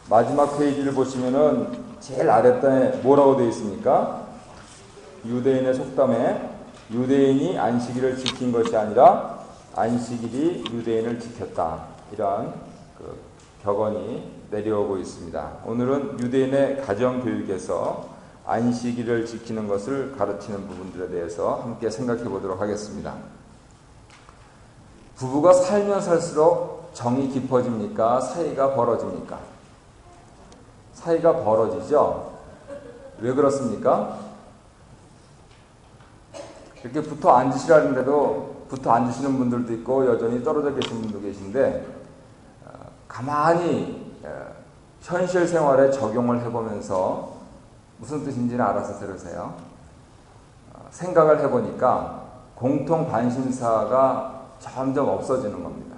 마지막 페이지를 보시면은 제일 아랫단에 뭐라고 되어 있습니까? 유대인의 속담에 유대인이 안식일을 지킨 것이 아니라 안식일이 유대인을 지켰다. 이러한 격언이 내려오고 있습니다. 오늘은 유대인의 가정교육에서 안식일을 지키는 것을 가르치는 부분들에 대해서 함께 생각해 보도록 하겠습니다. 부부가 살면 살수록 정이 깊어집니까? 사이가 벌어집니까? 사이가 벌어지죠? 왜 그렇습니까? 이렇게 붙어 앉으시라는데도 붙어 앉으시는 분들도 있고 여전히 떨어져 계신 분도 계신데 가만히 현실 생활에 적용을 해보면서 무슨 뜻인지는 알아서 들으세요. 생각을 해보니까 공통 관심사가 점점 없어지는 겁니다.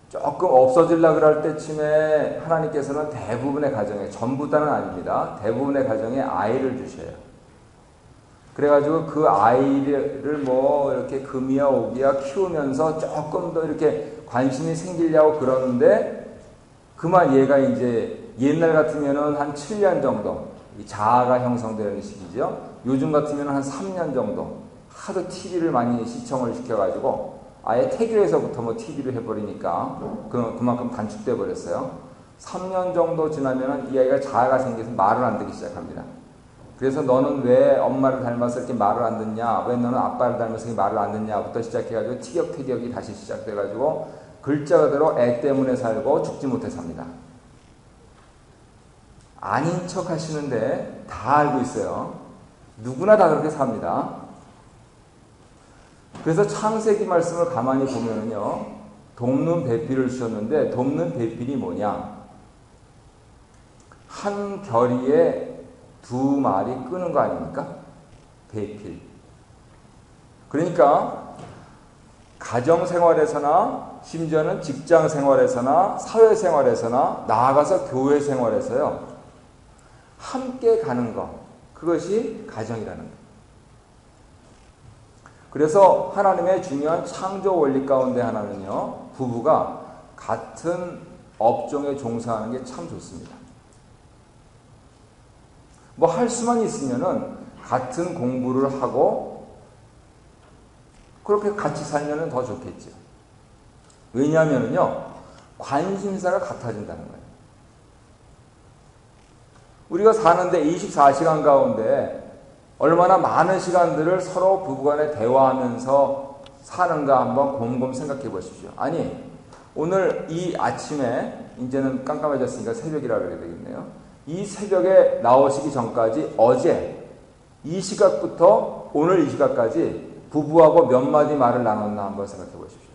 조금 없어지려고 그럴 때쯤에 하나님께서는 대부분의 가정에, 전부 다는 아닙니다. 대부분의 가정에 아이를 주셔요. 그래가지고 그 아이를 이렇게 금이야 오기야 키우면서 조금 더 이렇게 관심이 생기려고 그러는데 그만 얘가 이제 옛날 같으면은 한 7년 정도 자아가 형성되는 시기죠. 요즘 같으면 한 3년 정도 하도 TV를 많이 시청을 시켜가지고 아예 태교에서부터 TV를 해버리니까 그만큼 단축돼 버렸어요. 3년 정도 지나면은 이 아이가 자아가 생겨서 말을 안 듣기 시작합니다. 그래서 너는 왜 엄마를 닮아서 이렇게 말을 안 듣냐? 왜 너는 아빠를 닮아서 이렇게 말을 안 듣냐?부터 시작해가지고 티격태격이 다시 시작돼가지고 글자 그대로 애 때문에 살고 죽지 못해 삽니다. 아닌 척 하시는데 다 알고 있어요. 누구나 다 그렇게 삽니다. 그래서 창세기 말씀을 가만히 보면은요, 돕는 배필을 주셨는데 돕는 배필이 뭐냐? 한 결의에 두 마리 끄는 거 아닙니까? 배필. 그러니까 가정생활에서나 심지어는 직장생활에서나 사회생활에서나 나아가서 교회생활에서요, 함께 가는 것, 그것이 가정이라는 것. 그래서 하나님의 중요한 창조 원리 가운데 하나는요, 부부가 같은 업종에 종사하는 게 참 좋습니다. 할 수만 있으면은 같은 공부를 하고 그렇게 같이 살면은 더 좋겠죠. 왜냐하면요, 관심사가 같아진다는 거예요. 우리가 사는데 24시간 가운데 얼마나 많은 시간들을 서로 부부간에 대화하면서 사는가 한번 곰곰 생각해 보십시오. 아니, 오늘 이 아침에, 이제는 깜깜해졌으니까 새벽이라 그래야 되겠네요. 이 새벽에 나오시기 전까지 어제 이 시각부터 오늘 이 시각까지 부부하고 몇 마디 말을 나눴나 한번 생각해 보십시오.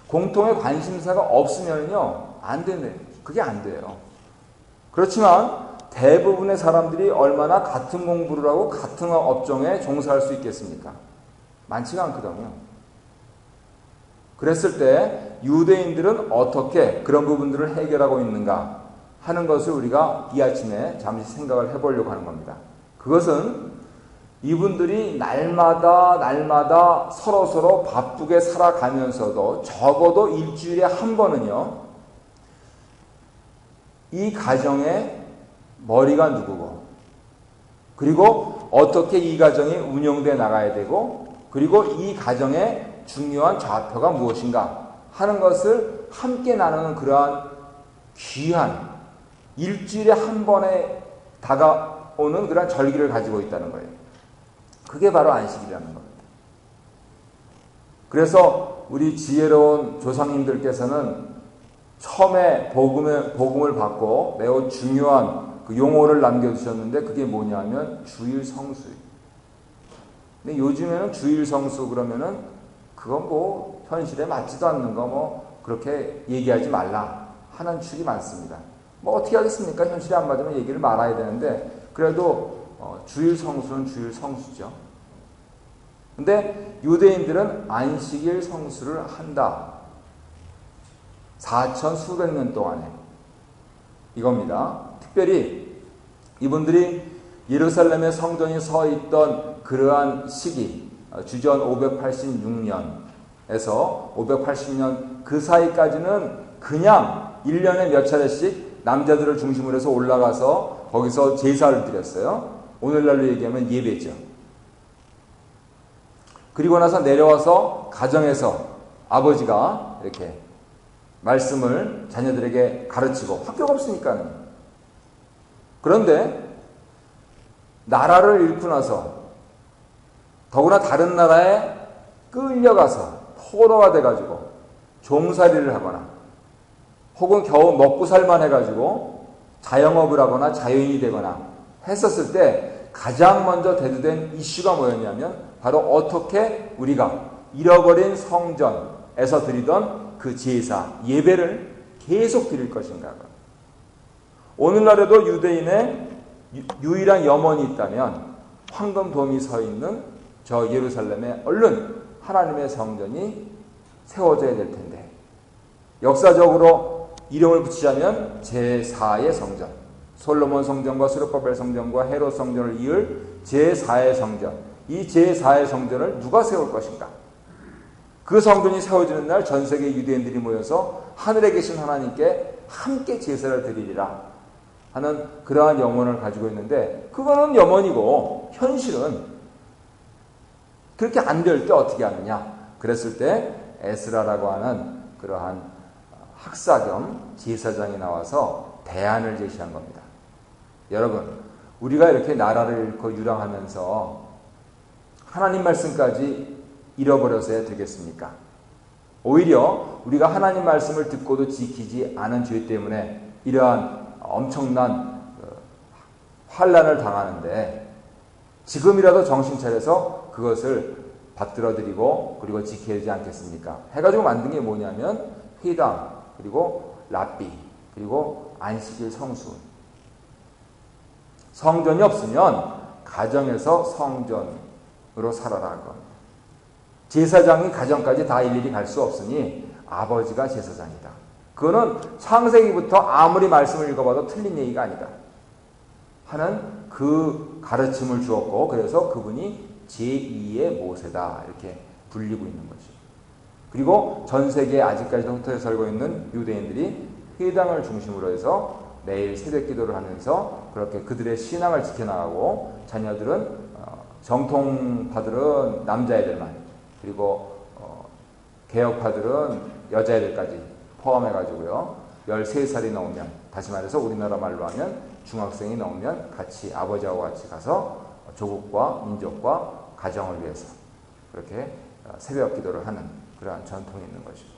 공통의 관심사가 없으면요, 안 되네. 그게 안 돼요. 그렇지만 대부분의 사람들이 얼마나 같은 공부를 하고 같은 업종에 종사할 수 있겠습니까? 많지가 않거든요. 그랬을 때 유대인들은 어떻게 그런 부분들을 해결하고 있는가 하는 것을 우리가 이 아침에 잠시 생각을 해보려고 하는 겁니다. 그것은 이분들이 날마다 서로 바쁘게 살아가면서도 적어도 일주일에 한 번은요, 이 가정의 머리가 누구고, 그리고 어떻게 이 가정이 운영돼 나가야 되고, 그리고 이 가정의 중요한 좌표가 무엇인가 하는 것을 함께 나누는 그러한 귀한 일주일에 한 번에 다가오는 그러한 절기를 가지고 있다는 거예요. 그게 바로 안식이라는 겁니다. 그래서 우리 지혜로운 조상님들께서는 처음에 복음을 받고 매우 중요한 그 용어를 남겨주셨는데 그게 뭐냐면 주일 성수예요. 근데 요즘에는 주일 성수 그러면은 그건 현실에 맞지도 않는 거 그렇게 얘기하지 말라 하는 축이 많습니다. 어떻게 하겠습니까? 현실에 안 맞으면 얘기를 말아야 되는데 그래도 주일 성수는 주일 성수죠. 근데 유대인들은 안식일 성수를 한다. 4천 수백 년 동안에 이겁니다. 특별히 이분들이 예루살렘의 성전이 서 있던 그러한 시기, 주전 586년에서 580년 그 사이까지는 그냥 1년에 몇 차례씩 남자들을 중심으로 해서 올라가서 거기서 제사를 드렸어요. 오늘날로 얘기하면 예배죠. 그리고 나서 내려와서 가정에서 아버지가 이렇게 말씀을 자녀들에게 가르치고, 학교가 없으니까는. 그런데 나라를 잃고 나서 더구나 다른 나라에 끌려가서 포로가 돼가지고 종살이를 하거나 혹은 겨우 먹고 살만 해가지고 자영업을 하거나 자유인이 되거나 했었을 때 가장 먼저 대두된 이슈가 뭐였냐면 바로 어떻게 우리가 잃어버린 성전에서 드리던 그 제사, 예배를 계속 드릴 것인가. 오늘날에도 유대인의 유일한 염원이 있다면 황금돔이 서 있는 저 예루살렘에 얼른 하나님의 성전이 세워져야 될 텐데, 역사적으로 이름을 붙이자면 제4의 성전, 솔로몬 성전과 스룹바벨 성전과 헤롯 성전을 이을 제4의 성전, 이 제4의 성전을 누가 세울 것인가? 그 성전이 세워지는 날 전 세계 유대인들이 모여서 하늘에 계신 하나님께 함께 제사를 드리리라 하는 그러한 염원을 가지고 있는데, 그거는 염원이고 현실은 그렇게 안 될 때 어떻게 하느냐? 그랬을 때 에스라라고 하는 그러한 학사 겸 제사장이 나와서 대안을 제시한 겁니다. 여러분, 우리가 이렇게 나라를 잃고 유랑하면서 하나님 말씀까지 잃어버려서야 되겠습니까? 오히려 우리가 하나님 말씀을 듣고도 지키지 않은 죄 때문에 이러한 엄청난 환난을 당하는데, 지금이라도 정신 차려서 그것을 받들어드리고 그리고 지켜야 되지 않겠습니까? 해가지고 만든 게 뭐냐면 회당, 그리고 랍비, 그리고 안식일 성수. 성전이 없으면 가정에서 성전으로 살아라 한 겁니다. 제사장이 가정까지 다 일일이 갈 수 없으니 아버지가 제사장이다. 그거는 창세기부터 아무리 말씀을 읽어봐도 틀린 얘기가 아니다 하는 그 가르침을 주었고, 그래서 그분이 제2의 모세다 이렇게 불리고 있는 거죠. 그리고 전 세계에 아직까지도 흩어져 살고 있는 유대인들이 회당을 중심으로 해서 매일 새벽 기도를 하면서 그렇게 그들의 신앙을 지켜나가고, 자녀들은 정통파들은 남자애들만, 그리고 개혁파들은 여자애들까지 포함해가지고요, 13살이 넘으면, 다시 말해서 우리나라 말로 하면 중학생이 넘으면 같이 아버지하고 같이 가서 조국과 민족과 가정을 위해서 그렇게 새벽 기도를 하는 그러한 전통이 있는 것이죠.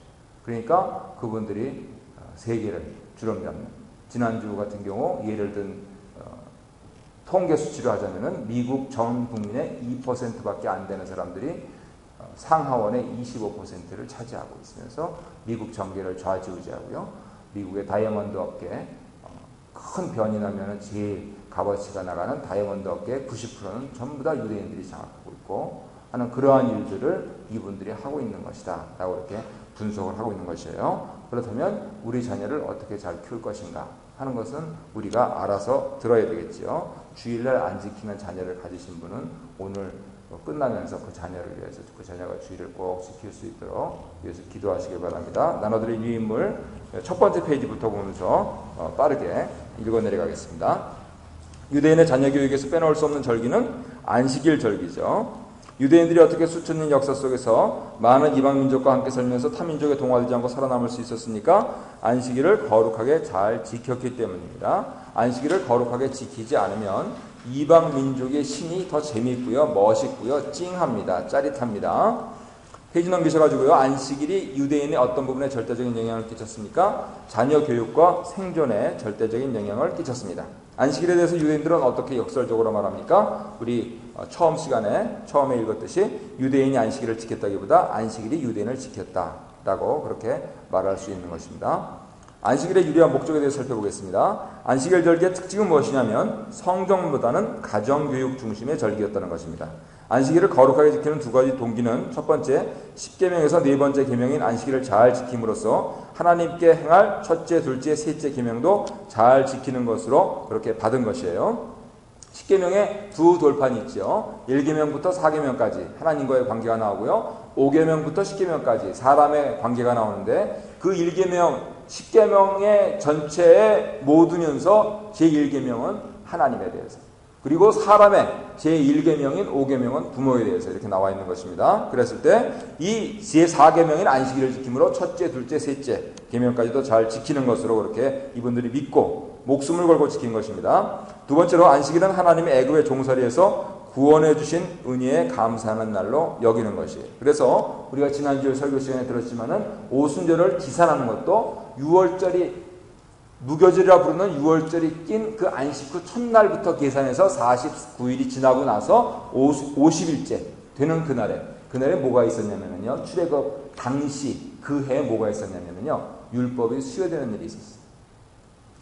그러니까 그분들이 세계를 주름 잡는, 지난주 같은 경우 예를 든 통계 수치로 하자면은 미국 전 국민의 2%밖에 안 되는 사람들이 상하원의 25%를 차지하고 있으면서 미국 정계를 좌지우지하고요. 미국의 다이아몬드 업계, 큰 변이 나면은 제일 값어치가 나가는 다이아몬드 업계의 90%는 전부 다 유대인들이 장악하고 있고 하는 그러한 일들을 이분들이 하고 있는 것이다 라고 이렇게 분석을 하고 있는 것이에요. 그렇다면 우리 자녀를 어떻게 잘 키울 것인가 하는 것은 우리가 알아서 들어야 되겠지요. 주일날 안 지키는 자녀를 가지신 분은 오늘 끝나면서 그 자녀를 위해서, 그 자녀가 주일을 꼭 지킬 수 있도록 위해서 기도하시길 바랍니다. 나눠드릴 유인물 첫 번째 페이지부터 보면서 빠르게 읽어 내려가겠습니다. 유대인의 자녀 교육에서 빼놓을 수 없는 절기는 안식일 절기죠. 유대인들이 어떻게 수천 년 역사 속에서 많은 이방 민족과 함께 살면서 타민족에 동화되지 않고 살아남을 수 있었습니까? 안식일을 거룩하게 잘 지켰기 때문입니다. 안식일을 거룩하게 지키지 않으면 이방 민족의 신이 더 재미있고요, 멋있고요, 찡합니다, 짜릿합니다. 페이지 넘기셔가지고요, 안식일이 유대인의 어떤 부분에 절대적인 영향을 끼쳤습니까? 자녀 교육과 생존에 절대적인 영향을 끼쳤습니다. 안식일에 대해서 유대인들은 어떻게 역설적으로 말합니까? 우리 처음 시간에 처음에 읽었듯이 유대인이 안식일을 지켰다기보다 안식일이 유대인을 지켰다라고 그렇게 말할 수 있는 것입니다. 안식일의 유리한 목적에 대해서 살펴보겠습니다. 안식일 절기의 특징은 무엇이냐면 성경보다는 가정교육 중심의 절기였다는 것입니다. 안식일을 거룩하게 지키는 두 가지 동기는, 첫 번째, 10계명에서 네 번째 계명인 안식일을 잘 지킴으로써 하나님께 행할 첫째, 둘째, 셋째 계명도 잘 지키는 것으로 그렇게 받은 것이에요. 십계명에 두 돌판이 있죠. 1계명부터 4계명까지 하나님과의 관계가 나오고요. 5계명부터 10계명까지 사람의 관계가 나오는데 그 1계명, 10계명의 전체에 모두면서 제1계명은 하나님에 대해서, 그리고 사람의 제1계명인 5계명은 부모에 대해서 이렇게 나와 있는 것입니다. 그랬을 때 이 제4계명인 안식일을 지킴으로 첫째, 둘째, 셋째 계명까지도 잘 지키는 것으로 그렇게 이분들이 믿고 목숨을 걸고 지킨 것입니다. 두 번째로 안식일은 하나님의 애굽의 종살이에서 구원해 주신 은혜에 감사하는 날로 여기는 것이에요. 그래서 우리가 지난주에 설교 시간에 들었지만은 오순절을 기산하는 것도 6월절이 무교절이라 부르는 6월절이 낀 그 안식 후 첫날부터 계산해서 49일이 지나고 나서 50일째 되는 그날에 뭐가 있었냐면요. 출애굽 당시 그 해에 뭐가 있었냐면요. 율법이 수여되는 일이 있었어요.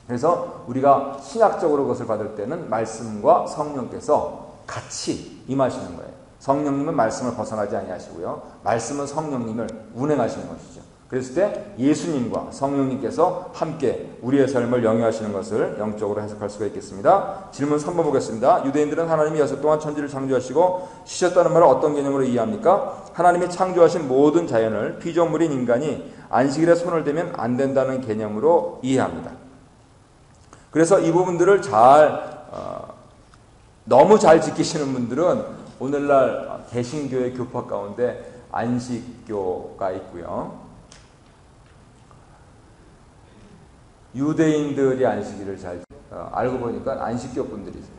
그래서 우리가 신학적으로 그것을 받을 때는 말씀과 성령께서 같이 임하시는 거예요. 성령님은 말씀을 벗어나지 아니하시고요. 말씀은 성령님을 운행하시는 것이죠. 그랬을 때 예수님과 성령님께서 함께 우리의 삶을 영위하시는 것을 영적으로 해석할 수가 있겠습니다. 질문 3번 보겠습니다. 유대인들은 하나님이 6 동안 천지를 창조하시고 쉬셨다는 말을 어떤 개념으로 이해합니까? 하나님이 창조하신 모든 자연을 피조물인 인간이 안식일에 손을 대면 안 된다는 개념으로 이해합니다. 그래서 이 부분들을 너무 잘 지키시는 분들은 오늘날 개신교의 교파 가운데 안식교가 있고요. 유대인들이 안식일을 잘 알고 보니까 안식교 분들이세요.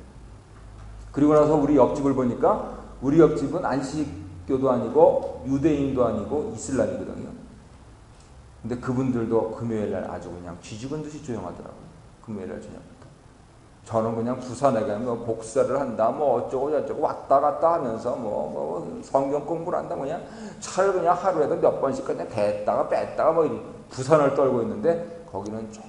그리고 나서 우리 옆집을 보니까 우리 옆집은 안식교도 아니고 유대인도 아니고 이슬람이거든요. 근데 그분들도 금요일날 아주 그냥 쥐죽은 듯이 조용하더라고요. 금요일날 저녁부터. 저는 그냥 부산에 가면 복사를 한다, 어쩌고 저쩌고 왔다 갔다 하면서 성경 공부를 한다, 그냥 차를 그냥 하루에도 몇 번씩 그냥 댔다가 뺐다가 부산을 떨고 있는데 거기는 좀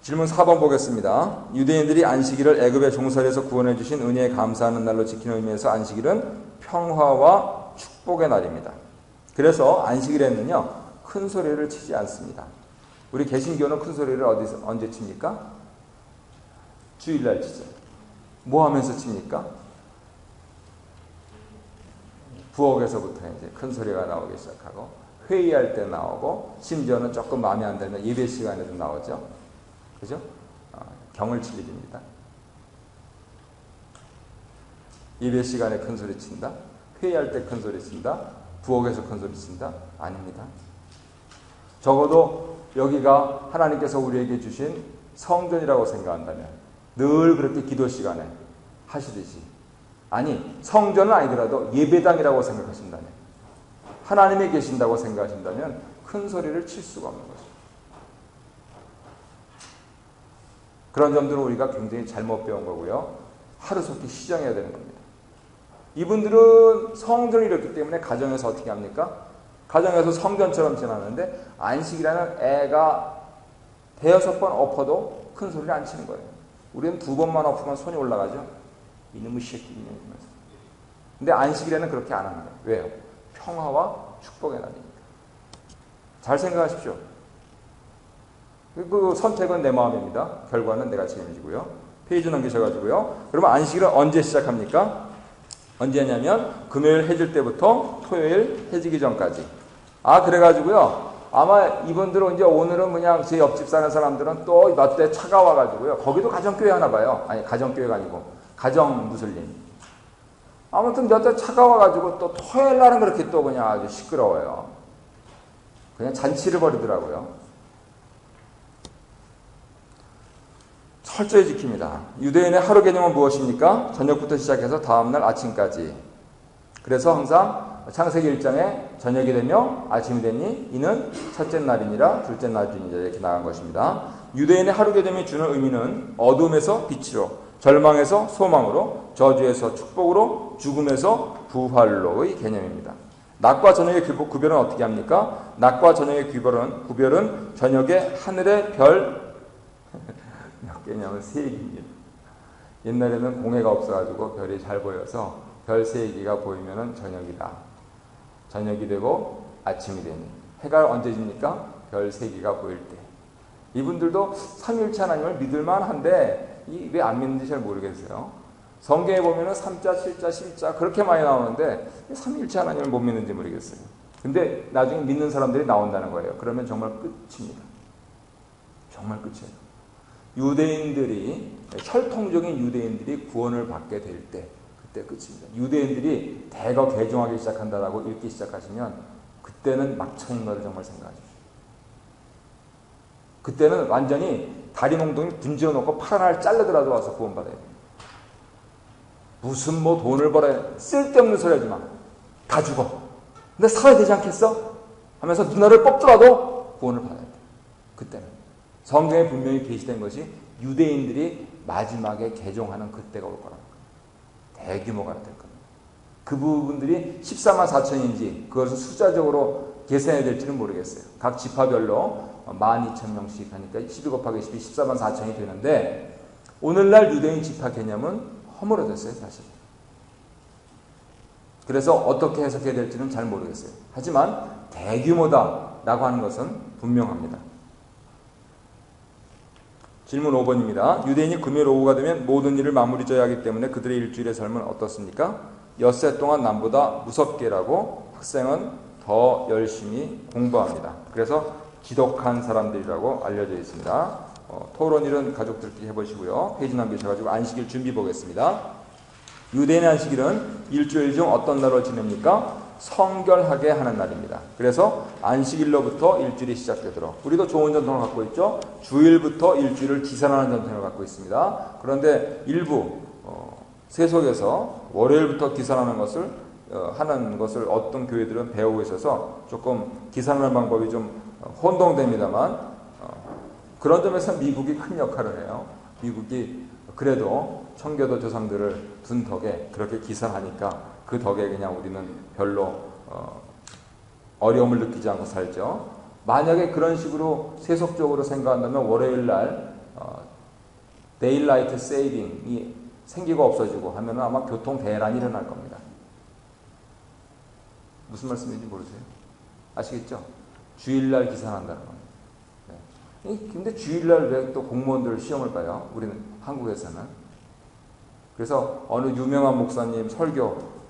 질문 4번 보겠습니다. 유대인들이 안식일을 애굽의 종살이에서 구원해 주신 은혜에 감사하는 날로 지키는 의미에서 안식일은 평화와 축복의 날입니다. 그래서 안식일에는요, 큰 소리를 치지 않습니다. 우리 개신교는 큰 소리를 언제 칩니까? 주일날 치죠. 뭐 하면서 칩니까? 부엌에서부터 이제 큰 소리가 나오기 시작하고, 회의할 때 나오고, 심지어는 조금 마음에 안 들면 예배 시간에도 나오죠. 그죠? 경을 칠 일입니다. 예배 시간에 큰 소리 친다? 회의할 때 큰 소리 친다? 부엌에서 큰 소리 친다? 아닙니다. 적어도 여기가 하나님께서 우리에게 주신 성전이라고 생각한다면 늘 그렇게 기도 시간에 하시듯이, 아니 성전은 아니더라도 예배당이라고 생각하신다면, 하나님이 계신다고 생각하신다면 큰 소리를 칠 수가 없는 것입니다. 그런 점들은 우리가 굉장히 잘못 배운 거고요. 하루속히 시정해야 되는 겁니다. 이분들은 성전을 이뤘기 때문에 가정에서 어떻게 합니까? 가정에서 성전처럼 지나는데 안식이라는 애가 5번 엎어도 큰 소리를 안 치는 거예요. 우리는 2번만 엎으면 손이 올라가죠. 이놈의 새끼 이러면서. 근데 안식일에는 그렇게 안 합니다. 왜요? 평화와 축복의 날이니까. 잘 생각하십시오. 그 선택은 내 마음입니다. 결과는 내가 책임지고요. 페이지 넘기셔가지고요. 그러면 안식일은 언제 시작합니까? 언제 하냐면 금요일 해질 때부터 토요일 해지기 전까지. 그래가지고요. 아마 이분들은 이제 오늘은 그냥 제 옆집 사는 사람들은 또 몇 대 차가 와가지고요. 거기도 가정교회 하나 봐요. 아니 가정교회가 아니고 가정 무슬림. 아무튼 몇 대 차가 와가지고 또 토요일 날은 그렇게 또 그냥 아주 시끄러워요. 그냥 잔치를 벌이더라고요. 철저히 지킵니다. 유대인의 하루 개념은 무엇입니까? 저녁부터 시작해서 다음날 아침까지. 그래서 항상 창세기 1장에 저녁이 되며 아침이 되니 이는 첫째 날이니라 둘째 날이니라 이렇게 나간 것입니다. 유대인의 하루 개념이 주는 의미는 어둠에서 빛으로, 절망에서 소망으로, 저주에서 축복으로, 죽음에서 부활로의 개념입니다. 낮과 저녁의 구별은 어떻게 합니까? 낮과 저녁의 구별은 저녁에 하늘의 별 몇 개냐면 3개입니다. 옛날에는 공해가 없어가지고 별이 잘 보여서 별 3개가 보이면 저녁이다. 저녁이 되고 아침이 되니 해가 언제 집니까? 별 3개가 보일 때. 이분들도 삼위일체 하나님을 믿을만 한데 왜 안 믿는지 잘 모르겠어요. 성경에 보면은 3자, 7자, 11자 그렇게 많이 나오는데 삼위일체 하나님을 못 믿는지 모르겠어요. 근데 나중에 믿는 사람들이 나온다는 거예요. 그러면 정말 끝입니다. 정말 끝이에요. 유대인들이, 혈통적인 유대인들이 구원을 받게 될 때, 그때 끝입니다. 유대인들이 대거 개종하기 시작한다라고 읽기 시작하시면 그때는 막창인 것을 정말 생각하십시오. 그때는 완전히 다리 몽둥이 분지어 놓고 팔 하나를 잘라더라도 와서 구원받아야 돼요. 무슨 뭐 돈을 벌어야 쓸데없는 소리 하지 마. 다 죽어. 근데 살아야 되지 않겠어? 하면서 누나를 뽑더라도 구원을 받아야 돼. 그때는. 성경에 분명히 계시된 것이 유대인들이 마지막에 개종하는 그때가 올 거라는 거예요. 대규모가 될 겁니다. 그 부분들이 14만 4천인지 그것을 숫자적으로 계산해야 될지는 모르겠어요. 각 지파별로 12,000명씩 하니까 12 곱하기 12, 14만 4천이 되는데 오늘날 유대인 지파 개념은 허물어졌어요, 사실. 그래서 어떻게 해석해야 될지는 잘 모르겠어요. 하지만 대규모다라고 하는 것은 분명합니다. 질문 5번입니다. 유대인이 금요일 오후가 되면 모든 일을 마무리 져야 하기 때문에 그들의 일주일의 삶은 어떻습니까? 엿새 동안 남보다 무섭게라고 학생은 더 열심히 공부합니다. 그래서 지독한 사람들이라고 알려져 있습니다. 토론일은 가족들끼리 해보시고요. 페이지 남기셔가지고 안식일 준비 보겠습니다. 유대인의 안식일은 일주일 중 어떤 날로 지냅니까? 성결하게 하는 날입니다. 그래서 안식일로부터 일주일이 시작되도록 우리도 좋은 전통을 갖고 있죠. 주일부터 일주일을 기산하는 전통을 갖고 있습니다. 그런데 일부 세속에서 월요일부터 기산하는 것을 하는 것을 어떤 교회들은 배우고 있어서 조금 기산하는 방법이 좀 혼동됩니다만 그런 점에서 미국이 큰 역할을 해요. 미국이 그래도 청교도 조상들을 둔 덕에 그렇게 기산하니까 그 덕에 그냥 우리는 별로 어려움을 느끼지 않고 살죠. 만약에 그런 식으로 세속적으로 생각한다면 월요일날 데일라이트 세이빙이 생기고 없어지고 하면 아마 교통 대란이 일어날 겁니다. 무슨 말씀인지 모르세요? 아시겠죠? 주일날 기산한다는 겁니다. 네. 근데 주일날 왜 또 공무원들 시험을 봐요? 우리는 한국에서는. 그래서 어느 유명한 목사님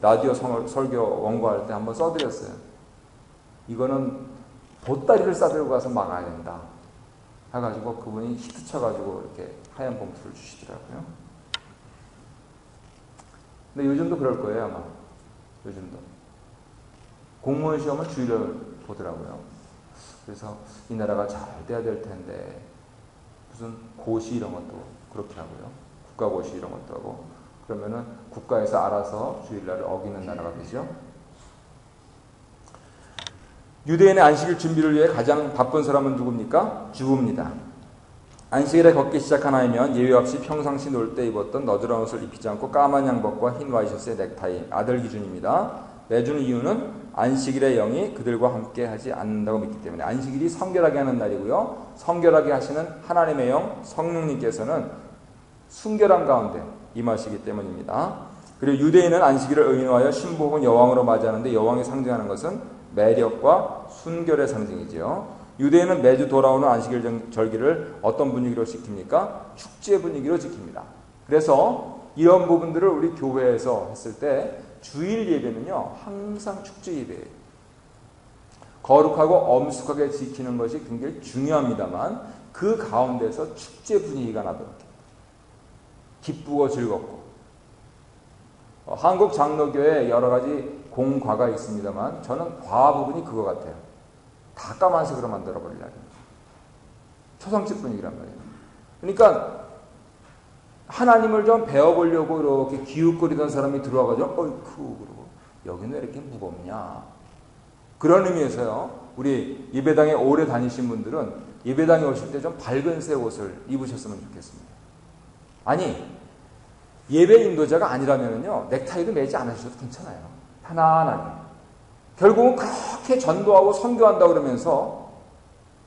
라디오 설교 원고할 때 한번 써드렸어요. 이거는 보따리를 싸들고 가서 막아야 된다. 해가지고 그분이 히트 쳐가지고 이렇게 하얀 봉투를 주시더라고요. 근데 요즘도 그럴 거예요, 아마. 요즘도. 공무원 시험은 주일날 보더라고요. 그래서 이 나라가 잘 돼야 될 텐데 무슨 고시 이런 것도 그렇게 하고요. 국가고시 이런 것도 하고 그러면은 국가에서 알아서 주일날을 어기는 나라가 되죠. 유대인의 안식일 준비를 위해 가장 바쁜 사람은 누굽니까? 주부입니다. 안식일에 걷기 시작한 아이면 예외 없이 평상시 놀 때 입었던 너드러운 옷을 입히지 않고 까만 양복과 흰 와이셔츠에 넥타이, 아들 기준입니다. 내주는 이유는 안식일의 영이 그들과 함께 하지 않는다고 믿기 때문에 안식일이 성결하게 하는 날이고요. 성결하게 하시는 하나님의 영 성령님께서는 순결한 가운데 임하시기 때문입니다. 그리고 유대인은 안식일을 의인화하여 신부 혹은 여왕으로 맞이하는데 여왕이 상징하는 것은 매력과 순결의 상징이지요. 유대인은 매주 돌아오는 안식일 절기를 어떤 분위기로 지킵니까? 축제 분위기로 지킵니다. 그래서 이런 부분들을 우리 교회에서 했을 때 주일 예배는요 항상 축제 예배예요. 거룩하고 엄숙하게 지키는 것이 굉장히 중요합니다만 그 가운데서 축제 분위기가 나도록 기쁘고 즐겁고 한국 장로교에 여러 가지 공과가 있습니다만 저는 과 부분이 그거 같아요. 다 까만색으로 만들어버리려고 초상집 분위기란 말이에요. 그러니까 하나님을 좀 배워보려고 이렇게 기웃거리던 사람이 들어와가지고 어이쿠 그러고 여기는 왜 이렇게 무겁냐 그런 의미에서요 우리 예배당에 오래 다니신 분들은 예배당에 오실 때 좀 밝은 색 옷을 입으셨으면 좋겠습니다. 아니 예배 인도자가 아니라면요 넥타이도 매지 않으셔도 괜찮아요. 편안하게 결국은 그렇게 전도하고 선교한다 그러면서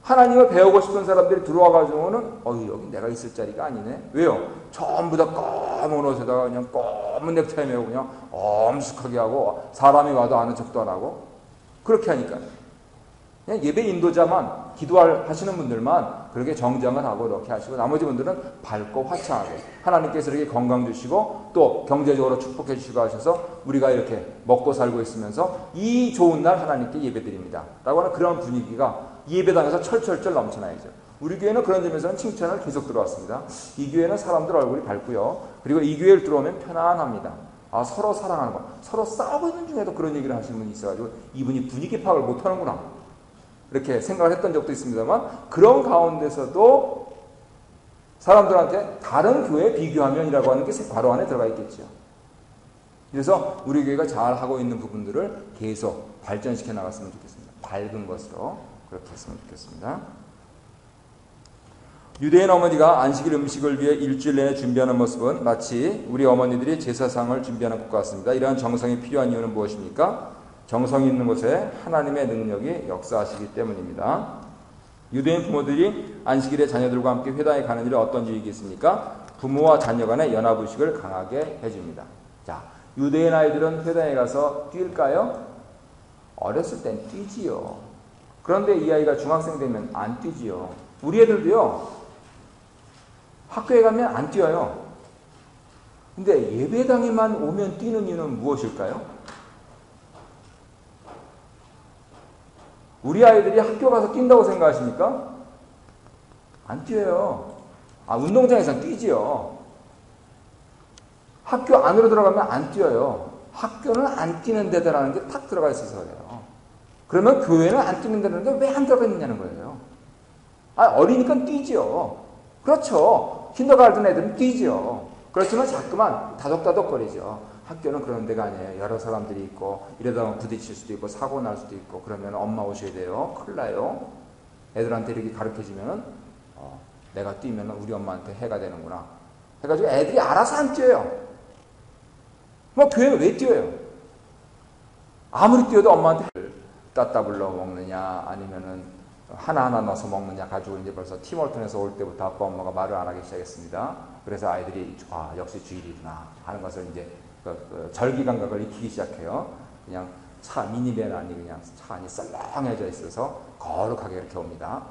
하나님을 배우고 싶은 사람들이 들어와가지고는 여기 내가 있을 자리가 아니네. 왜요? 전부 다 검은 옷에다가 그냥 검은 넥타이 메고 그냥 엄숙하게 하고 사람이 와도 아는 척도 안 하고 그렇게 하니까요. 그냥 예배 인도자만, 하시는 분들만 그렇게 정장을 하고 이렇게 하시고, 나머지 분들은 밝고 화창하게 하나님께서 이렇게 건강 주시고 또 경제적으로 축복해 주시고 하셔서 우리가 이렇게 먹고 살고 있으면서 이 좋은 날 하나님께 예배드립니다 라고 하는 그런 분위기가 예배당에서 철철철 넘쳐나야죠. 우리 교회는 그런 점에서는 칭찬을 계속 들어왔습니다. 이 교회는 사람들 얼굴이 밝고요, 그리고 이 교회를 들어오면 편안합니다. 서로 사랑하는 거, 서로 싸우고 있는 중에도 그런 얘기를 하시는 분이 있어가지고 이분이 분위기 파악을 못하는구나 이렇게 생각을 했던 적도 있습니다만, 그런 가운데서도 사람들한테 다른 교회 비교하면이라고 하는 게 바로 안에 들어가 있겠죠. 그래서 우리 교회가 잘하고 있는 부분들을 계속 발전시켜 나갔으면 좋겠습니다. 밝은 것으로 그렇게 했으면 좋겠습니다. 유대인 어머니가 안식일 음식을 위해 일주일 내내 준비하는 모습은 마치 우리 어머니들이 제사상을 준비하는 것과 같습니다. 이러한 정성이 필요한 이유는 무엇입니까? 정성이 있는 곳에 하나님의 능력이 역사하시기 때문입니다. 유대인 부모들이 안식일에 자녀들과 함께 회당에 가는 일은 어떤 유익이 있습니까? 부모와 자녀 간의 연합의식을 강하게 해줍니다. 자, 유대인 아이들은 회당에 가서 뛸까요? 어렸을 땐 뛰지요. 그런데 이 아이가 중학생 되면 안 뛰지요. 우리 애들도요, 학교에 가면 안 뛰어요. 근데 예배당에만 오면 뛰는 이유는 무엇일까요? 우리 아이들이 학교 가서 뛴다고 생각하십니까? 안 뛰어요. 운동장에서 뛰지요. 학교 안으로 들어가면 안 뛰어요. 학교는 안 뛰는 데다라는 게 탁 들어가 있어서 그래요. 그러면 교회는 안 뛰는 데라는데 왜 안 들어가 있느냐는 거예요. 어리니까 뛰지요. 그렇죠. 킨더가든 애들은 뛰지요. 그렇지만 자꾸만 다독다독거리죠. 학교는 그런 데가 아니에요. 여러 사람들이 있고 이러다가 부딪힐 수도 있고 사고 날 수도 있고, 그러면 엄마 오셔야 돼요. 큰일 나요. 애들한테 이렇게 가르쳐주면은 내가 뛰면 우리 엄마한테 해가 되는구나 해가지고 애들이 알아서 안 뛰어요. 교회는 왜 뛰어요? 아무리 뛰어도 엄마한테 따따블러 먹느냐 아니면은 하나하나 넣어서 먹느냐 가지고 이제 벌써 팀월턴에서 올 때부터 아빠 엄마가 말을 안 하기 시작했습니다. 그래서 아이들이 역시 주일이구나 하는 것을 이제 절기 감각을 익히기 시작해요. 그냥 미니밴 안이 그냥 차 안이 썰렁해져 있어서 거룩하게 이렇게 옵니다.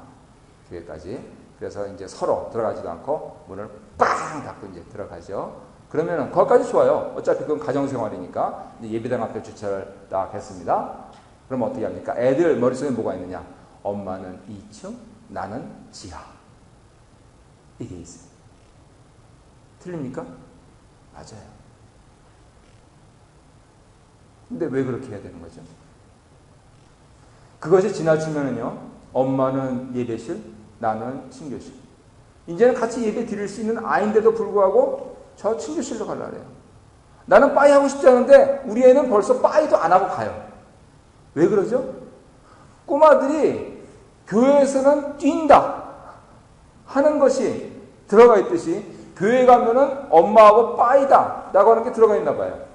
교회까지. 그래서 이제 서로 들어가지도 않고 문을 빵 닫고 이제 들어가죠. 그러면은 거기까지 좋아요. 어차피 그건 가정생활이니까. 이제 예배당 앞에 주차를 딱 했습니다. 그럼 어떻게 합니까? 애들 머릿속에 뭐가 있느냐? 엄마는 2층, 나는 지하. 이게 있어요. 틀립니까? 맞아요. 근데 왜 그렇게 해야 되는 거죠? 그것이 지나치면은요, 엄마는 예배실, 나는 친교실. 이제는 같이 예배 드릴 수 있는 아이인데도 불구하고 저 친교실로 가려고 해요. 나는 빠이 하고 싶지 않은데 우리 애는 벌써 빠이도 안 하고 가요. 왜 그러죠? 꼬마들이 교회에서는 뛴다 하는 것이 들어가 있듯이 교회 가면은 엄마하고 빠이다 라고 하는 게 들어가 있나 봐요.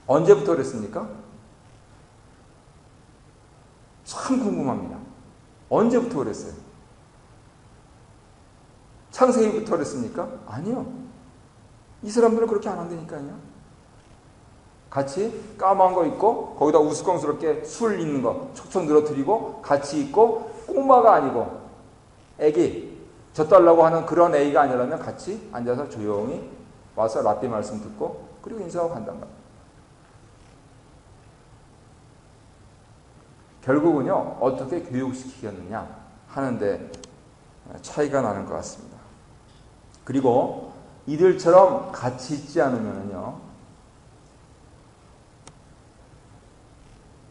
언제부터 그랬습니까? 참 궁금합니다. 언제부터 그랬어요? 창세기부터 그랬습니까? 아니요. 이 사람들은 그렇게 안 한다니까요. 같이 까만 거 입고 거기다 우스꽝스럽게 술 있는 거 척척 늘어뜨리고 같이 있고, 꼬마가 아니고 애기 젖달라고 하는 그런 애기가 아니라면 같이 앉아서 조용히 와서 라떼 말씀 듣고 그리고 인사하고 간단 말이에요. 결국은요, 어떻게 교육시키겠느냐 하는데 차이가 나는 것 같습니다. 그리고 이들처럼 같이 있지 않으면요,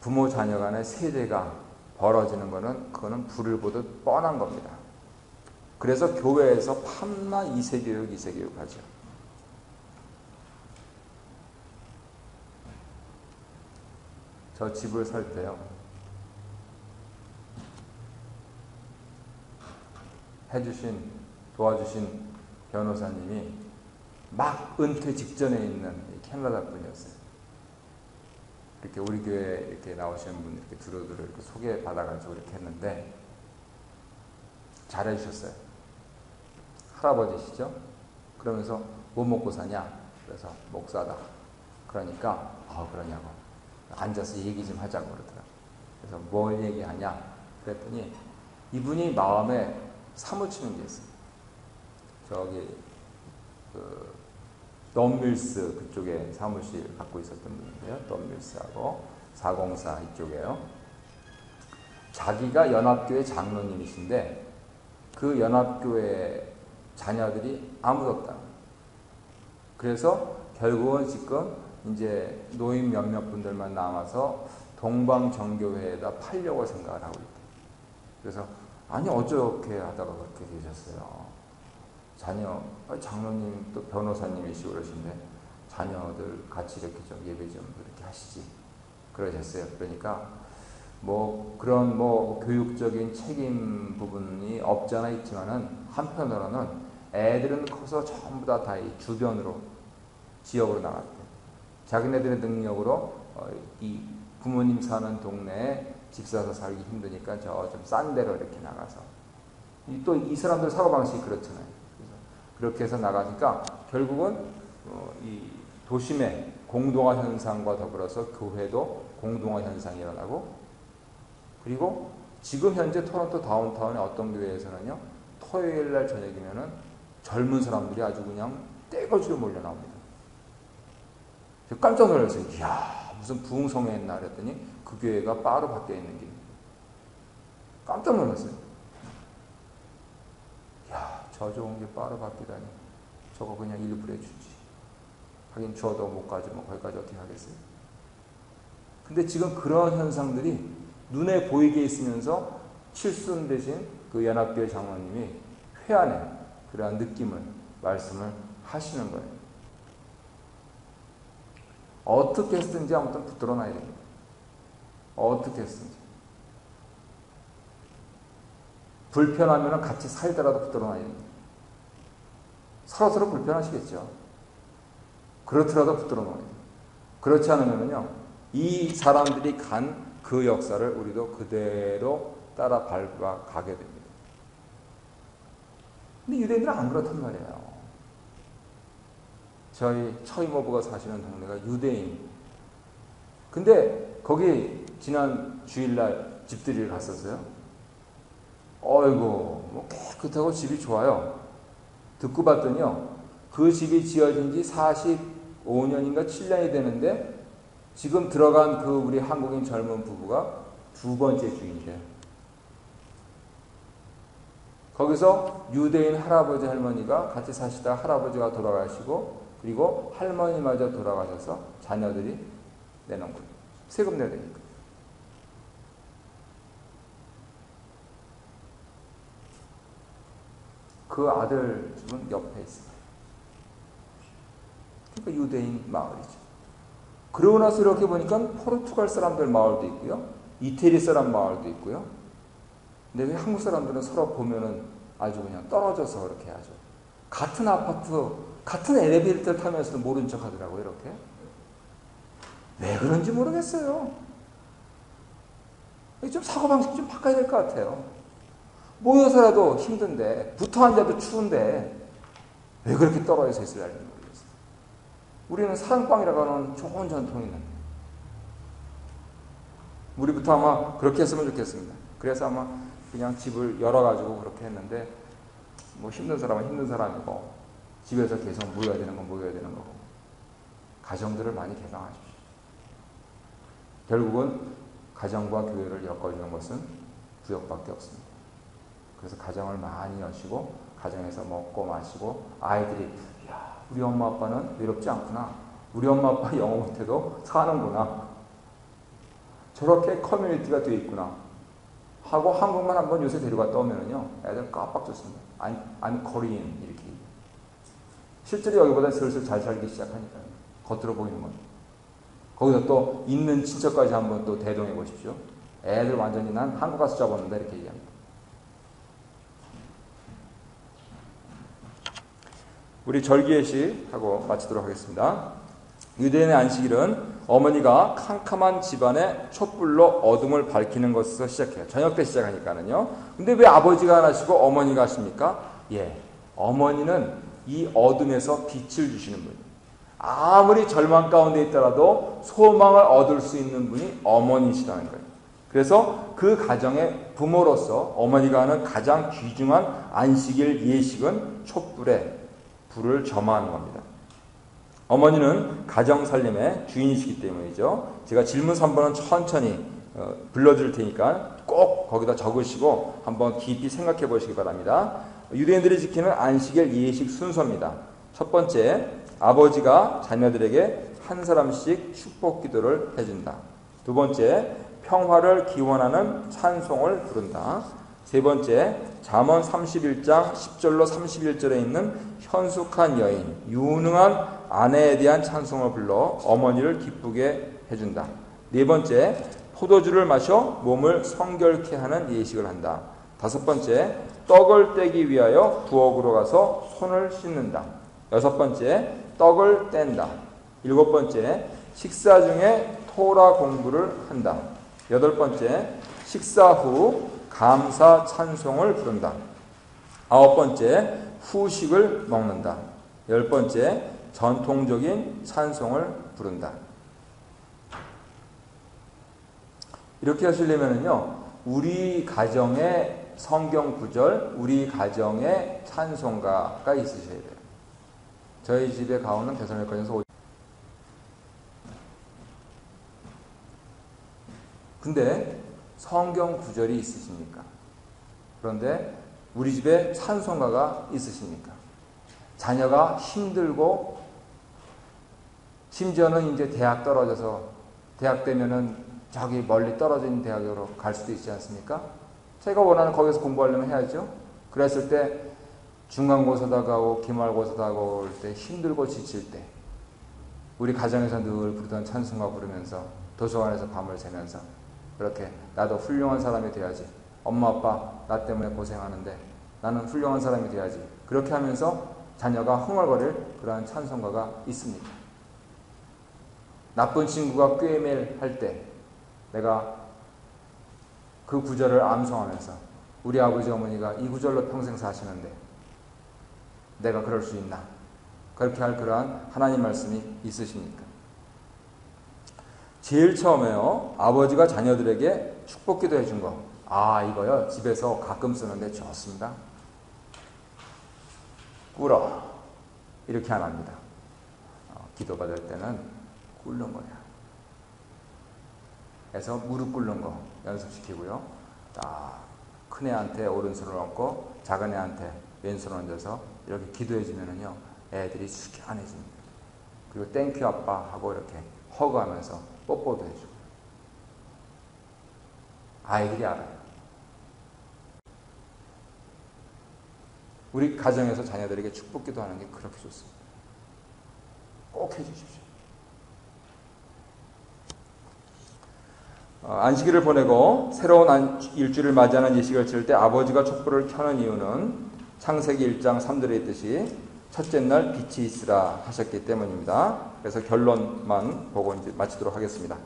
부모 자녀 간의 세대가 벌어지는 거는 그거는 불을 보듯 뻔한 겁니다. 그래서 교회에서 판나 이세교육 하죠. 저 집을 살 때요, 도와주신 변호사님이 막 은퇴 직전에 있는 캐나다 분이었어요. 이렇게 우리 교회 이렇게 나오시는 분 이렇게 두루두루 이렇게 소개받아가지고 이렇게 했는데 잘해주셨어요. 할아버지시죠? 그러면서 뭐 먹고 사냐? 그래서 목사다. 그러니까 그러냐고 앉아서 얘기 좀 하자고 그러더라고요. 그래서 뭘 얘기하냐 그랬더니 이분이 마음에 사무치는 게 있어요. 저기 그 덤밀스 그쪽에 사무실 갖고 있었던 분인데요. 덤밀스하고 404 이쪽에요. 자기가 연합교회 장로님이신데 그 연합교회 자녀들이 아무도 없다. 그래서 결국은 지금 이제 노인 몇몇 분들만 남아서 동방정교회에다 팔려고 생각을 하고 있다. 그래서 아니 어떻게 하다가 그렇게 되셨어요? 자녀, 장로님 또 변호사님이시고 그러신데 자녀들 같이 이렇게 좀 예배 좀 그렇게 하시지 그러셨어요. 그러니까 뭐 그런 뭐 교육적인 책임 부분이 없잖아 있지만은 한편으로는 애들은 커서 전부 다 이 주변으로 지역으로 나갔대요. 자기네들의 능력으로 이 부모님 사는 동네에 집 사서 살기 힘드니까 저 좀 싼 데로 이렇게 나가서 또 이 사람들 사고방식이 그렇잖아요. 그래서 그렇게 해서 나가니까 결국은 이 도심의 공동화 현상과 더불어서 교회도 공동화 현상이 일어나고 그리고 지금 현재 토론토 다운타운의 어떤 교회에서는요 토요일 날 저녁이면은 젊은 사람들이 아주 그냥 떼거지로 몰려 나옵니다. 깜짝 놀랐어요. 이야 무슨 부흥성회 했나 그랬더니 그 교회가 바로 밖에 있는 길. 깜짝 놀랐어요. 이야 저 좋은 게 바로 바뀌다니 저거 그냥 일부러 해주지. 하긴 줘도 못 가지 뭐 거기까지 어떻게 하겠어요. 근데 지금 그런 현상들이 눈에 보이게 있으면서 칠순 대신 그 연합교회 장로님이 회안에 그러한 느낌을 말씀을 하시는 거예요. 어떻게 했든지 아무튼 붙들어 놔야 됩니다. 어떻게 했든지. 불편하면 같이 살더라도 붙들어 놔야 됩니다. 서로서로 불편하시겠죠. 그렇더라도 붙들어 놔야 돼요. 그렇지 않으면요, 이 사람들이 간 그 역사를 우리도 그대로 따라 밟아가게 됩니다. 근데 유대인들은 안 그렇단 말이에요. 저희 처이모부가 사시는 동네가 유대인. 근데 거기 지난 주일날 집들이를 갔었어요. 어이구, 뭐 깨끗하고 집이 좋아요. 듣고 봤더니요, 그 집이 지어진 지 45년인가 7년이 되는데 지금 들어간 그 우리 한국인 젊은 부부가 두 번째 주인이래요. 거기서 유대인 할아버지 할머니가 같이 사시다 할아버지가 돌아가시고 그리고 할머니마저 돌아가셔서 자녀들이 내놓은 거예요. 세금 내야 되니까. 그 아들 집은 옆에 있어요. 그러니까 유대인 마을이죠. 그러고 나서 이렇게 보니까 포르투갈 사람들 마을도 있고요. 이태리 사람 마을도 있고요. 근데 왜 한국 사람들은 서로 보면은 아주 그냥 떨어져서 그렇게 하죠. 같은 아파트, 같은 엘리베이터를 타면서도 모른 척 하더라고요, 이렇게. 왜 그런지 모르겠어요. 좀 사고방식 좀 바꿔야 될 것 같아요. 모여서라도 힘든데, 붙어 앉아도 추운데, 왜 그렇게 떨어져서 있어야 할지 모르겠어요. 우리는 사랑방이라고 하는 좋은 전통이 있는데, 우리부터 아마 그렇게 했으면 좋겠습니다. 그래서 아마 그냥 집을 열어가지고 그렇게 했는데, 뭐 힘든 사람은 힘든 사람이고, 집에서 계속 모여야 되는 건 모여야 되는 거고, 가정들을 많이 개방하십시오. 결국은 가정과 교회를 엮어주는 것은 구역밖에 없습니다. 그래서 가정을 많이 여시고, 가정에서 먹고 마시고, 아이들이, 야, 우리 엄마 아빠는 외롭지 않구나. 우리 엄마 아빠 영어 못해도 사는구나. 저렇게 커뮤니티가 되어 있구나. 하고 한국만 한번 요새 데려갔다 오면은요, 애들 깜빡 좋습니다. I'm Korean 이렇게. 실제로 여기보다 슬슬 잘 살기 시작하니까요. 겉으로 보이는 건. 거기서 또 있는 친척까지 한번 또 대동해 보십시오. 애들 완전히 난 한국 가서 잡았는다 이렇게 얘기합니다. 우리 절기예식 하고 마치도록 하겠습니다. 유대인의 안식일은 어머니가 캄캄한 집안에 촛불로 어둠을 밝히는 것에서 시작해요. 저녁 때 시작하니까는요. 근데 왜 아버지가 안 하시고 어머니가 하십니까? 예, 어머니는 이 어둠에서 빛을 주시는 분이에요. 아무리 절망 가운데 있더라도 소망을 얻을 수 있는 분이 어머니시라는 거예요. 그래서 그 가정의 부모로서 어머니가 하는 가장 귀중한 안식일 예식은 촛불에 불을 점화하는 겁니다. 어머니는 가정 살림의 주인이시기 때문이죠. 제가 질문 3번은 천천히 불러드릴 테니까 꼭 거기다 적으시고 한번 깊이 생각해 보시기 바랍니다. 유대인들이 지키는 안식일 예식 순서입니다. 첫 번째, 아버지가 자녀들에게 한 사람씩 축복 기도를 해준다. 두 번째, 평화를 기원하는 찬송을 부른다. 세 번째, 잠언 31장 10절로 31절에 있는 현숙한 여인, 유능한 아내에 대한 찬송을 불러 어머니를 기쁘게 해준다. 네 번째, 포도주를 마셔 몸을 성결케 하는 예식을 한다. 다섯 번째, 떡을 떼기 위하여 부엌으로 가서 손을 씻는다. 여섯 번째, 떡을 뗀다. 일곱 번째, 식사 중에 토라 공부를 한다. 여덟 번째, 식사 후 감사 찬송을 부른다. 아홉 번째, 후식을 먹는다. 열 번째, 전통적인 찬송을 부른다. 이렇게 하시려면요, 우리 가정의 성경 구절, 우리 가정의 찬송가가 있으셔야 돼요. 저희 집에 가오는 대선일권에서 근데 성경 구절이 있으십니까? 그런데 우리 집에 찬송가가 있으십니까? 자녀가 힘들고 심지어는 이제 대학 떨어져서 대학 되면은 저기 멀리 떨어진 대학으로 갈 수도 있지 않습니까? 제가 원하는 거기서 공부하려면 해야죠. 그랬을 때 중간고사다 가고 기말고사다 가고 올 때 힘들고 지칠 때 우리 가정에서 늘 부르던 찬송가 부르면서 도서관에서 밤을 새면서 그렇게 나도 훌륭한 사람이 돼야지. 엄마 아빠 나 때문에 고생하는데 나는 훌륭한 사람이 돼야지. 그렇게 하면서 자녀가 흥얼거릴 그러한 찬송가가 있습니다. 나쁜 친구가 꾀매일 할 때 내가 그 구절을 암송하면서 우리 아버지 어머니가 이 구절로 평생 사시는데 내가 그럴 수 있나? 그렇게 할 그러한 하나님 말씀이 있으십니까? 제일 처음에요, 아버지가 자녀들에게 축복 기도 해준 거. 이거요, 집에서 가끔 쓰는데 좋습니다. 꿇어. 이렇게 안 합니다. 기도 받을 때는 꿇는 거야. 그래서 무릎 꿇는 거 연습시키고요. 큰 애한테 오른손을 얹고 작은 애한테 왼손을 얹어서 이렇게 기도해 주면은요, 애들이 숙연해집니다. 그리고 땡큐 아빠 하고 이렇게 허그하면서 뽀뽀도 해주고. 아이들이 알아요. 우리 가정에서 자녀들에게 축복 기도하는 게 그렇게 좋습니다. 꼭 해주십시오. 안식일을 보내고 새로운 일주일을 맞이하는 예식을 치를 때 아버지가 촛불을 켜는 이유는 창세기 1장 3절에 있듯이 첫째 날 빛이 있으라 하셨기 때문입니다. 그래서 결론만 보고 이제 마치도록 하겠습니다.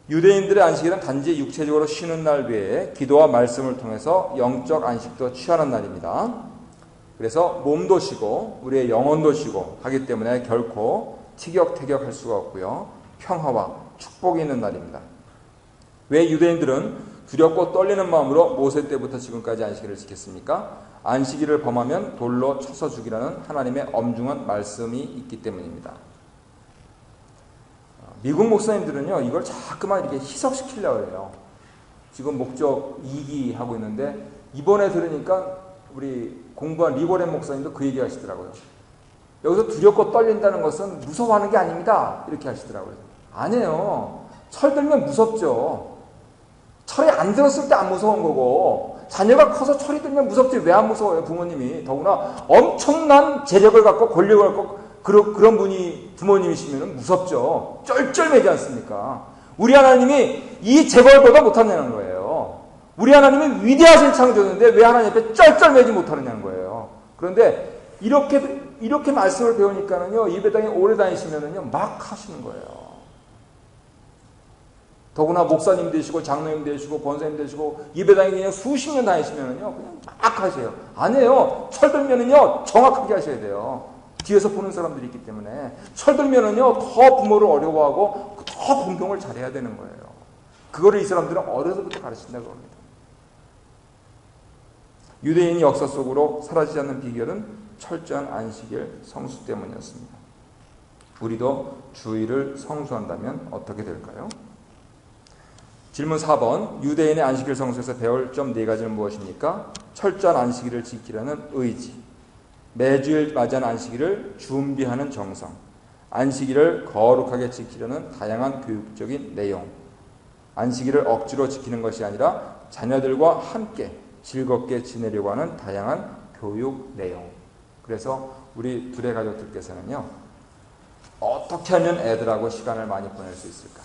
유대인들의 안식일은 단지 육체적으로 쉬는 날 외에 기도와 말씀을 통해서 영적 안식도 취하는 날입니다. 그래서 몸도 쉬고 우리의 영혼도 쉬고 하기 때문에 결코 티격태격할 수가 없고요. 평화와 축복이 있는 날입니다. 왜 유대인들은 두렵고 떨리는 마음으로 모세 때부터 지금까지 안식일을 지켰습니까? 안식일을 범하면 돌로 쳐서 죽이라는 하나님의 엄중한 말씀이 있기 때문입니다. 미국 목사님들은요, 이걸 자꾸만 이렇게 희석시키려고 해요. 지금 목적 2기 하고 있는데, 이번에 들으니까 우리 공부한 리버렌 목사님도 그 얘기 하시더라고요. 여기서 두렵고 떨린다는 것은 무서워하는 게 아닙니다. 이렇게 하시더라고요. 아니에요. 철들면 무섭죠. 철이 안 들었을 때 안 무서운 거고, 자녀가 커서 철이 들면 무섭지 왜 안 무서워요, 부모님이. 더구나 엄청난 재력을 갖고 권력을 갖고 그런 분이 부모님이시면 무섭죠. 쩔쩔매지 않습니까? 우리 하나님이 이 재벌보다 못하냐는 거예요. 우리 하나님이 위대하신 창조주인데 왜 하나님 앞에 쩔쩔매지 못하느냐는 거예요. 그런데 이렇게 말씀을 배우니까는요, 예배당에 오래 다니시면은요, 막 하시는 거예요. 더구나 목사님 되시고 장로님 되시고 권사님 되시고 예배당에 그냥 수십 년 다니시면은요, 그냥 막 하세요. 아니에요. 철들면은요, 정확하게 하셔야 돼요. 뒤에서 보는 사람들이 있기 때문에 철들면은요, 더 부모를 어려워하고 더 공경을 잘해야 되는 거예요. 그거를 이 사람들은 어려서부터 가르친다고 합니다. 유대인이 역사 속으로 사라지지 않는 비결은 철저한 안식일 성수 때문이었습니다. 우리도 주일을 성수한다면 어떻게 될까요? 질문 4번. 유대인의 안식일 성수에서 배울 점 4가지는 무엇입니까? 철저한 안식일을 지키려는 의지, 매주일 맞이하는 안식일을 준비하는 정성, 안식일을 거룩하게 지키려는 다양한 교육적인 내용, 안식일을 억지로 지키는 것이 아니라 자녀들과 함께 즐겁게 지내려고 하는 다양한 교육 내용. 그래서 우리 둘의 가족들께서는요, 어떻게 하면 애들하고 시간을 많이 보낼 수 있을까?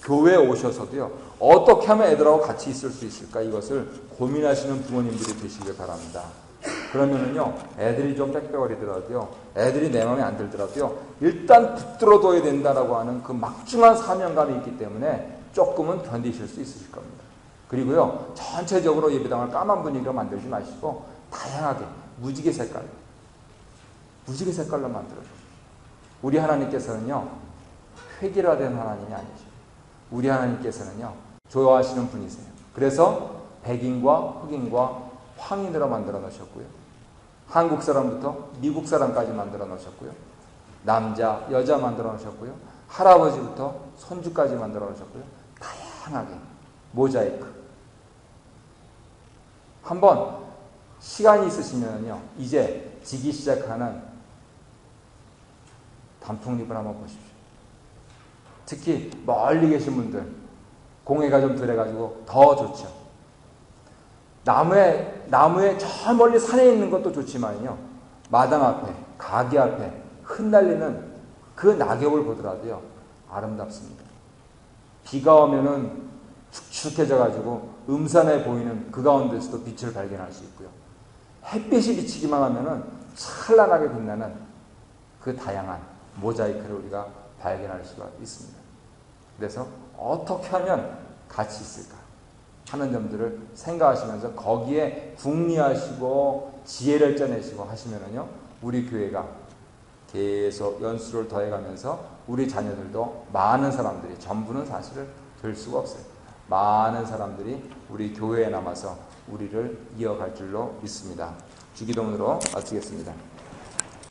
교회에 오셔서도요, 어떻게 하면 애들하고 같이 있을 수 있을까? 이것을 고민하시는 부모님들이 되시길 바랍니다. 그러면은요, 애들이 좀 빽빽거리더라도요, 애들이 내 마음에 안 들더라도요, 일단 붙들어둬야 된다라고 하는 그 막중한 사명감이 있기 때문에 조금은 견디실 수 있으실 겁니다. 그리고요, 전체적으로 예배당을 까만 분위기로 만들지 마시고 다양하게 무지개 색깔로 만들어요. 우리 하나님께서는요, 획일화된 하나님이 아니죠. 우리 하나님께서는요, 좋아하시는 분이세요. 그래서 백인과 흑인과 황인으로 만들어 놓으셨고요, 한국 사람부터 미국 사람까지 만들어 놓으셨고요, 남자, 여자 만들어 놓으셨고요, 할아버지부터 손주까지 만들어 놓으셨고요, 다양하게 모자이크. 한번 시간이 있으시면요, 이제 지기 시작하는 단풍잎을 한번 보십시오. 특히 멀리 계신 분들, 공해가 좀 덜해가지고 더 좋죠. 나무에 저 멀리 산에 있는 것도 좋지만요, 마당 앞에, 가게 앞에 흩날리는 그 낙엽을 보더라도요, 아름답습니다. 비가 오면은 축축해져가지고 음산해 보이는 그 가운데서도 빛을 발견할 수 있고요, 햇빛이 비치기만 하면은 찬란하게 빛나는 그 다양한 모자이크를 우리가 발견할 수가 있습니다. 그래서 어떻게 하면 같이 있을까 하는 점들을 생각하시면서 거기에 궁리하시고 지혜를 짜내시고 하시면은요, 우리 교회가 계속 연수를 더해가면서 우리 자녀들도 많은 사람들이, 전부는 사실을 될 수가 없어요, 많은 사람들이 우리 교회에 남아서 우리를 이어갈 줄로 믿습니다. 주기도문으로 마치겠습니다.